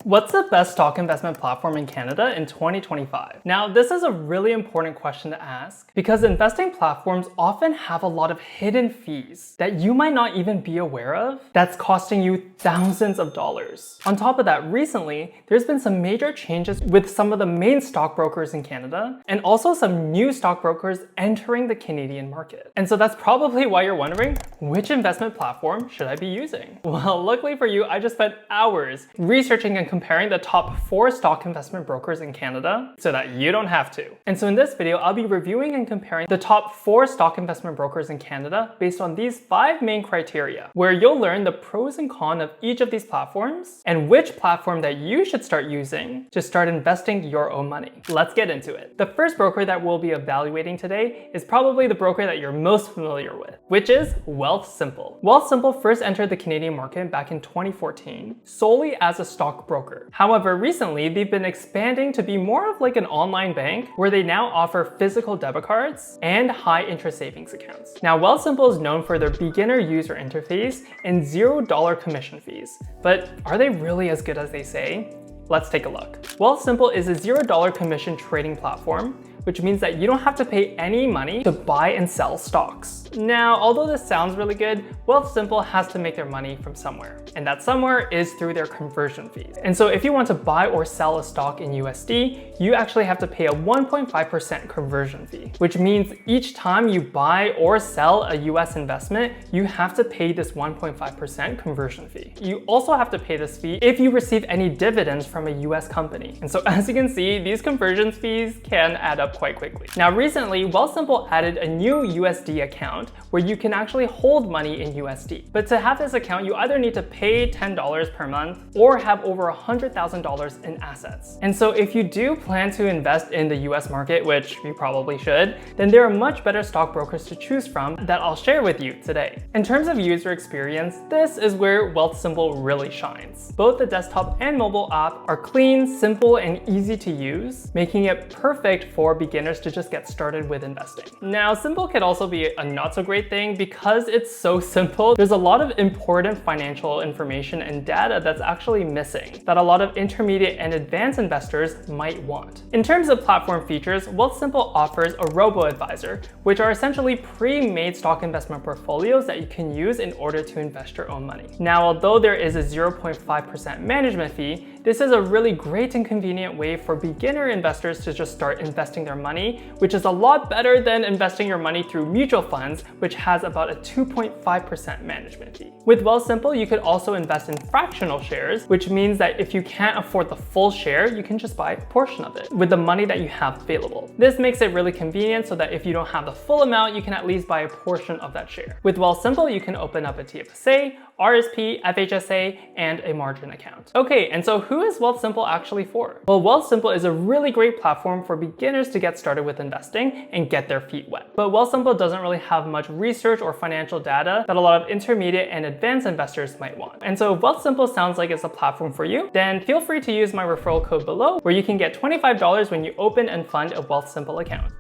What's the best stock investment platform in Canada in 2025? Now, this is a really important question to ask because investing platforms often have a lot of hidden fees that you might not even be aware of that's costing you thousands of dollars. On top of that, recently, there's been some major changes with some of the main stockbrokers in Canada and also some new stockbrokers entering the Canadian market. And so that's probably why you're wondering, which investment platform should I be using? Well, luckily for you, I just spent hours researching and comparing the top 4 stock investment brokers in Canada so that you don't have to. And so in this video, I'll be reviewing and comparing the top 4 stock investment brokers in Canada based on these 5 main criteria, where you'll learn the pros and cons of each of these platforms and which platform that you should start using to start investing your own money. Let's get into it. The first broker that we'll be evaluating today is probably the broker that you're most familiar with, which is Wealthsimple. Wealthsimple first entered the Canadian market back in 2014 solely as a stockbroker. However, recently they've been expanding to be more of like an online bank where they now offer physical debit cards and high interest savings accounts. Now, Wealthsimple is known for their beginner user interface and $0 commission fees, but are they really as good as they say? Let's take a look. Wealthsimple is a $0 commission trading platform, which means that you don't have to pay any money to buy and sell stocks. Now, although this sounds really good, Wealthsimple has to make their money from somewhere, and that somewhere is through their conversion fees. And so if you want to buy or sell a stock in USD, you actually have to pay a 1.5% conversion fee, which means each time you buy or sell a US investment, you have to pay this 1.5% conversion fee. You also have to pay this fee if you receive any dividends from a US company. And so as you can see, these conversion fees can add up quite quickly. Now, recently, Wealthsimple added a new USD account where you can actually hold money in USD. But to have this account, you either need to pay $10 per month or have over $100,000 in assets. And so if you do plan to invest in the US market, which you probably should, then there are much better stockbrokers to choose from that I'll share with you today. In terms of user experience, this is where Wealthsimple really shines. Both the desktop and mobile app are clean, simple, and easy to use, making it perfect for beginners to just get started with investing. Now, simple can also be a not so great thing because it's so simple. There's a lot of important financial information and data that's actually missing that a lot of intermediate and advanced investors might want. In terms of platform features, Wealthsimple offers a robo-advisor, which are essentially pre-made stock investment portfolios that you can use in order to invest your own money. Now, although there is a 0.5% management fee, this is a really great and convenient way for beginner investors to just start investing their money, which is a lot better than investing your money through mutual funds, which has about a 2.5% management fee. With Wealthsimple, you could also invest in fractional shares, which means that if you can't afford the full share, you can just buy a portion of it with the money that you have available. This makes it really convenient so that if you don't have the full amount, you can at least buy a portion of that share. With Wealthsimple, you can open up a TFSA, RSP, FHSA, and a margin account. Okay, and so who is Wealthsimple actually for? Well, Wealthsimple is a really great platform for beginners to get started with investing and get their feet wet. But Wealthsimple doesn't really have much research or financial data that a lot of intermediate and advanced investors might want. And so if Wealthsimple sounds like it's a platform for you, then feel free to use my referral code below where you can get $25 when you open and fund a Wealthsimple account.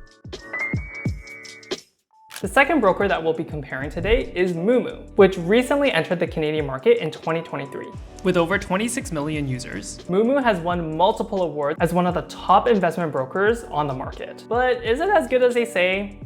The second broker that we'll be comparing today is Moomoo, which recently entered the Canadian market in 2023. With over 26 million users, Moomoo has won multiple awards as one of the top investment brokers on the market. But is it as good as they say?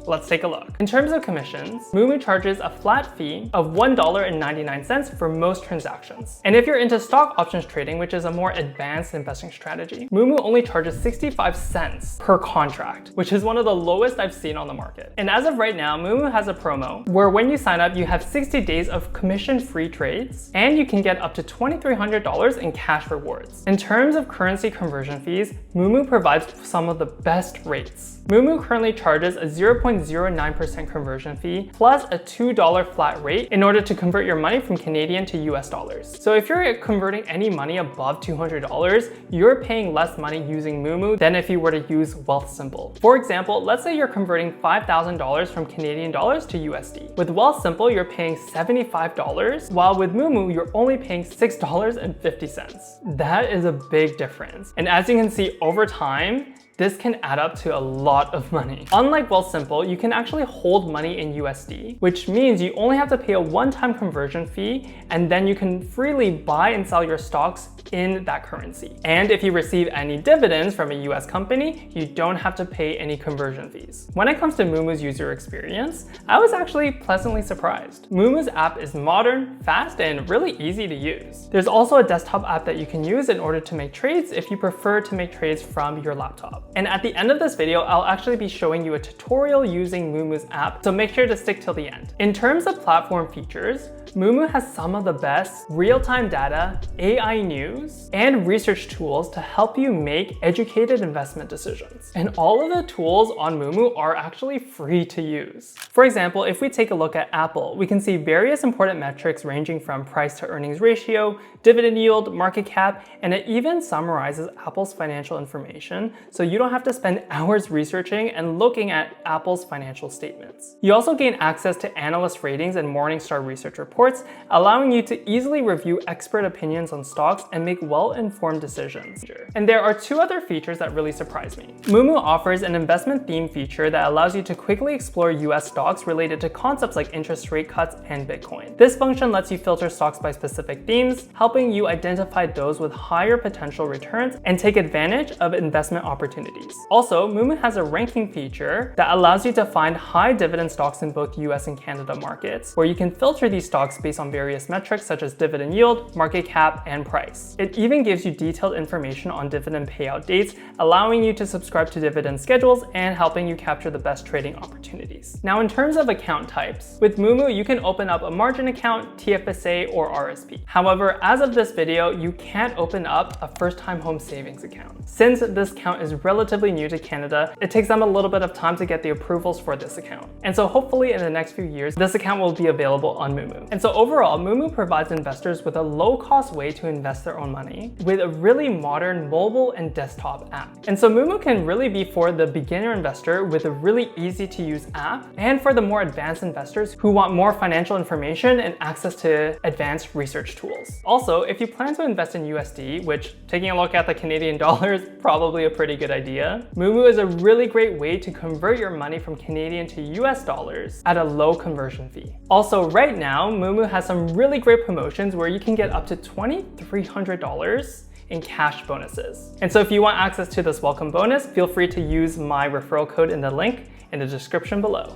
Let's take a look. In terms of commissions, Moomoo charges a flat fee of $1.99 for most transactions. And if you're into stock options trading, which is a more advanced investing strategy, Moomoo only charges 65 cents per contract, which is one of the lowest I've seen on the market. And as of right now, Moomoo has a promo where when you sign up, you have 60 days of commission-free trades, and you can get up to $2,300 in cash rewards. In terms of currency conversion fees, Moomoo provides some of the best rates. Moomoo currently charges a 0.09% conversion fee plus a $2 flat rate in order to convert your money from Canadian to US dollars. So if you're converting any money above $200, you're paying less money using Moomoo than if you were to use Wealthsimple. For example, let's say you're converting $5,000 from Canadian dollars to USD. With Wealthsimple, you're paying $75, while with Moomoo, you're only paying $6.50. That is a big difference. And as you can see over time, this can add up to a lot of money. Unlike Wealthsimple, you can actually hold money in USD, which means you only have to pay a one-time conversion fee, and then you can freely buy and sell your stocks in that currency. And if you receive any dividends from a US company, you don't have to pay any conversion fees. When it comes to Moomoo's user experience, I was actually pleasantly surprised. Moomoo's app is modern, fast, and really easy to use. There's also a desktop app that you can use in order to make trades if you prefer to make trades from your laptop. And at the end of this video, I'll actually be showing you a tutorial using Moomoo's app, so make sure to stick till the end. In terms of platform features, Moomoo has some of the best real-time data, AI news, and research tools to help you make educated investment decisions. And all of the tools on Moomoo are actually free to use. For example, if we take a look at Apple, we can see various important metrics ranging from price to earnings ratio, dividend yield, market cap, and it even summarizes Apple's financial information, so you don't have to spend hours researching and looking at Apple's financial statements. You also gain access to analyst ratings and Morningstar research reports, allowing you to easily review expert opinions on stocks and make well-informed decisions. And there are two other features that really surprise me. Moomoo offers an investment theme feature that allows you to quickly explore US stocks related to concepts like interest rate cuts and Bitcoin. This function lets you filter stocks by specific themes, helping you identify those with higher potential returns and take advantage of investment opportunities. Also, Moomoo has a ranking feature that allows you to find high dividend stocks in both US and Canada markets, where you can filter these stocks based on various metrics such as dividend yield, market cap, and price. It even gives you detailed information on dividend payout dates, allowing you to subscribe to dividend schedules and helping you capture the best trading opportunities. Now, in terms of account types, with Moomoo, you can open up a margin account, TFSA, or RSP. However, as of this video, you can't open up a first-time home savings account. Since this account is relatively new to Canada, it takes them a little bit of time to get the approvals for this account. And so hopefully in the next few years, this account will be available on Moomoo. And so overall, Moomoo provides investors with a low-cost way to invest their own money with a really modern mobile and desktop app. And so Moomoo can really be for the beginner investor with a really easy-to-use app, and for the more advanced investors who want more financial information and access to advanced research tools. Also, if you plan to invest in USD, which taking a look at the Canadian dollar is probably a pretty good idea, Moomoo is a really great way to convert your money from Canadian to US dollars at a low conversion fee. Also, right now, Moomoo has some really great promotions where you can get up to $2,300 in cash bonuses. And so if you want access to this welcome bonus, feel free to use my referral code in the link in the description below.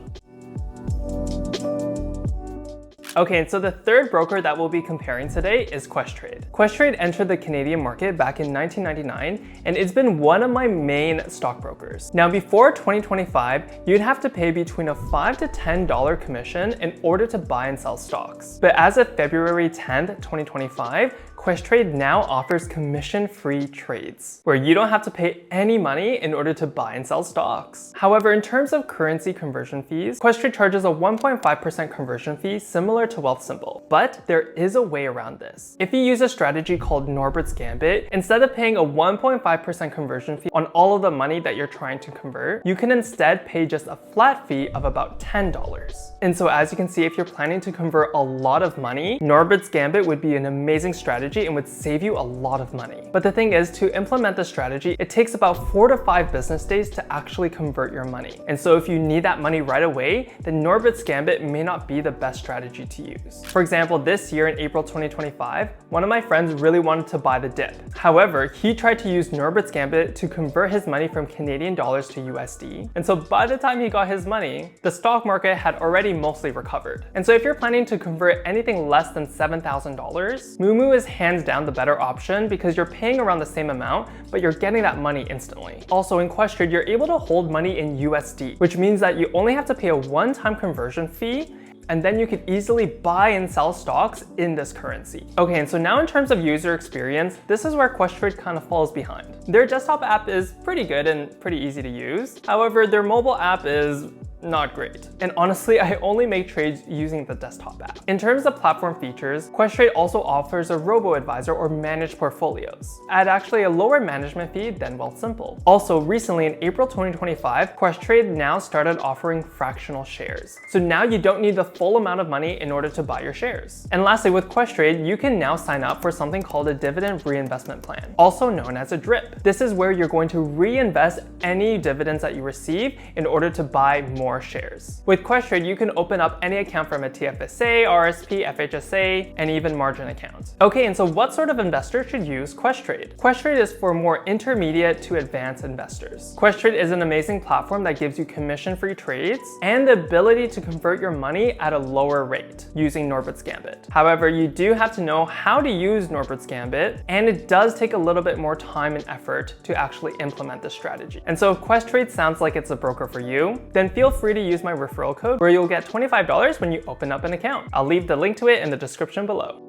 Okay, and so the third broker that we'll be comparing today is Questrade. Questrade entered the Canadian market back in 1999, and it's been one of my main stockbrokers. Now, before 2025, you'd have to pay between a $5 to $10 commission in order to buy and sell stocks. But as of February 10th, 2025, Questrade now offers commission-free trades, where you don't have to pay any money in order to buy and sell stocks. However, in terms of currency conversion fees, Questrade charges a 1.5% conversion fee similar to Wealthsimple, but there is a way around this. If you use a strategy called Norbert's Gambit, instead of paying a 1.5% conversion fee on all of the money that you're trying to convert, you can instead pay just a flat fee of about $10. And so as you can see, if you're planning to convert a lot of money, Norbert's Gambit would be an amazing strategy and would save you a lot of money. But the thing is, to implement the strategy, it takes about 4 to 5 business days to actually convert your money. And so if you need that money right away, then Norbert's Gambit may not be the best strategy to use. For example, this year in April 2025, one of my friends really wanted to buy the dip. However, he tried to use Norbert's Gambit to convert his money from Canadian dollars to USD. And so by the time he got his money, the stock market had already mostly recovered. And so if you're planning to convert anything less than $7,000, Moomoo is hands down the better option because you're paying around the same amount, but you're getting that money instantly. Also, in Questrade, you're able to hold money in USD, which means that you only have to pay a one-time conversion fee, and then you can easily buy and sell stocks in this currency. Okay, and so now in terms of user experience, this is where Questrade kind of falls behind. Their desktop app is pretty good and pretty easy to use. However, their mobile app is not great. And honestly, I only make trades using the desktop app. In terms of platform features, Questrade also offers a robo-advisor or managed portfolios at actually a lower management fee than Wealthsimple. Also, recently in April 2025, Questrade now started offering fractional shares. So now you don't need the full amount of money in order to buy your shares. And lastly, with Questrade, you can now sign up for something called a dividend reinvestment plan, also known as a DRIP. This is where you're going to reinvest any dividends that you receive in order to buy more shares. With Questrade, you can open up any account from a TFSA, RSP, FHSA, and even margin account. Okay, and so what sort of investor should use Questrade? Questrade is for more intermediate to advanced investors. Questrade is an amazing platform that gives you commission-free trades and the ability to convert your money at a lower rate using Norbert's Gambit. However, you do have to know how to use Norbert's Gambit, and it does take a little bit more time and effort to actually implement this strategy. And so if Questrade sounds like it's a broker for you, then feel free to use my referral code where you'll get $25 when you open up an account. I'll leave the link to it in the description below.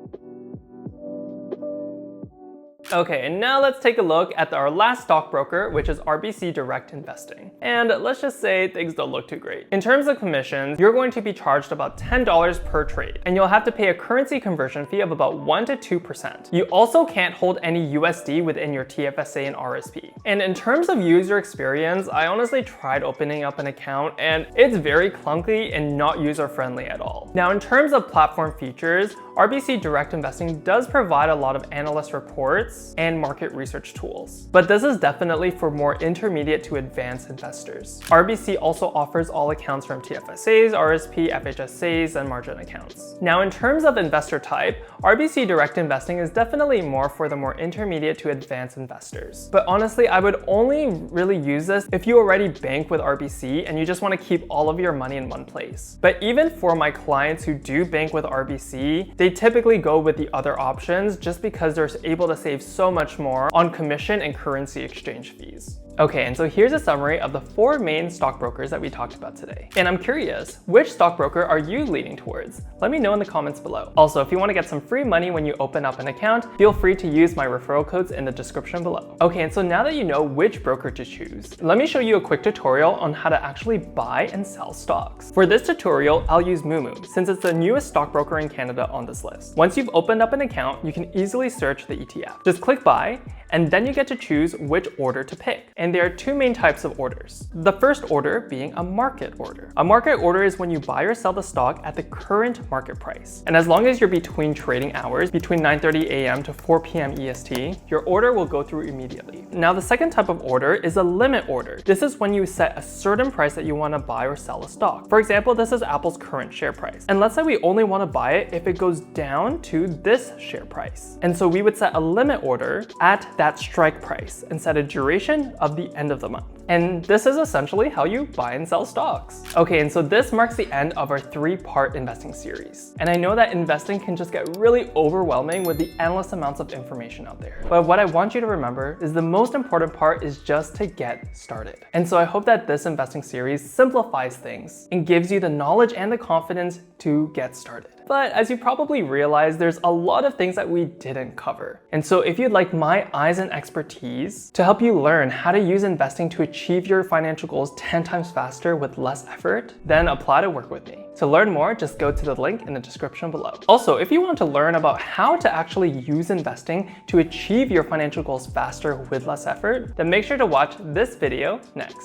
Okay, and now let's take a look at our last stockbroker, which is RBC Direct Investing. And let's just say things don't look too great. In terms of commissions, you're going to be charged about $10 per trade, and you'll have to pay a currency conversion fee of about 1 to 2%. You also can't hold any USD within your TFSA and RSP. And in terms of user experience, I honestly tried opening up an account, and it's very clunky and not user-friendly at all. Now, in terms of platform features, RBC Direct Investing does provide a lot of analyst reports and market research tools, but this is definitely for more intermediate to advanced investors. RBC also offers all accounts from TFSAs, RSP, FHSAs, and margin accounts. Now, in terms of investor type, RBC Direct Investing is definitely more for the more intermediate to advanced investors. But honestly, I would only really use this if you already bank with RBC and you just want to keep all of your money in one place. But even for my clients who do bank with RBC, they typically go with the other options just because they're able to save so much more on commission and currency exchange fees. Okay, and so here's a summary of the 4 main stockbrokers that we talked about today. And I'm curious, which stockbroker are you leaning towards? Let me know in the comments below. Also, if you want to get some free money when you open up an account, feel free to use my referral codes in the description below. Okay, and so now that you know which broker to choose, let me show you a quick tutorial on how to actually buy and sell stocks. For this tutorial, I'll use Moomoo, since it's the newest stockbroker in Canada on this list. Once you've opened up an account, you can easily search the ETF. Just click buy, and then you get to choose which order to pick. And there are 2 main types of orders. The first order being a market order. A market order is when you buy or sell the stock at the current market price. And as long as you're between trading hours, between 9:30 a.m. to 4 p.m. EST, your order will go through immediately. Now, the second type of order is a limit order. This is when you set a certain price that you want to buy or sell a stock. For example, this is Apple's current share price. And let's say we only want to buy it if it goes down to this share price. And so we would set a limit order at that strike price and set a duration of the end of the month. And this is essentially how you buy and sell stocks. Okay, and so this marks the end of our 3-part investing series. And I know that investing can just get really overwhelming with the endless amounts of information out there. But what I want you to remember is the most important part is just to get started. And so I hope that this investing series simplifies things and gives you the knowledge and the confidence to get started. But as you probably realize, there's a lot of things that we didn't cover. And so if you'd like my eyes and expertise to help you learn how to use investing to achieve your financial goals 10 times faster with less effort, then apply to work with me. To learn more, just go to the link in the description below. Also, if you want to learn about how to actually use investing to achieve your financial goals faster with less effort, then make sure to watch this video next.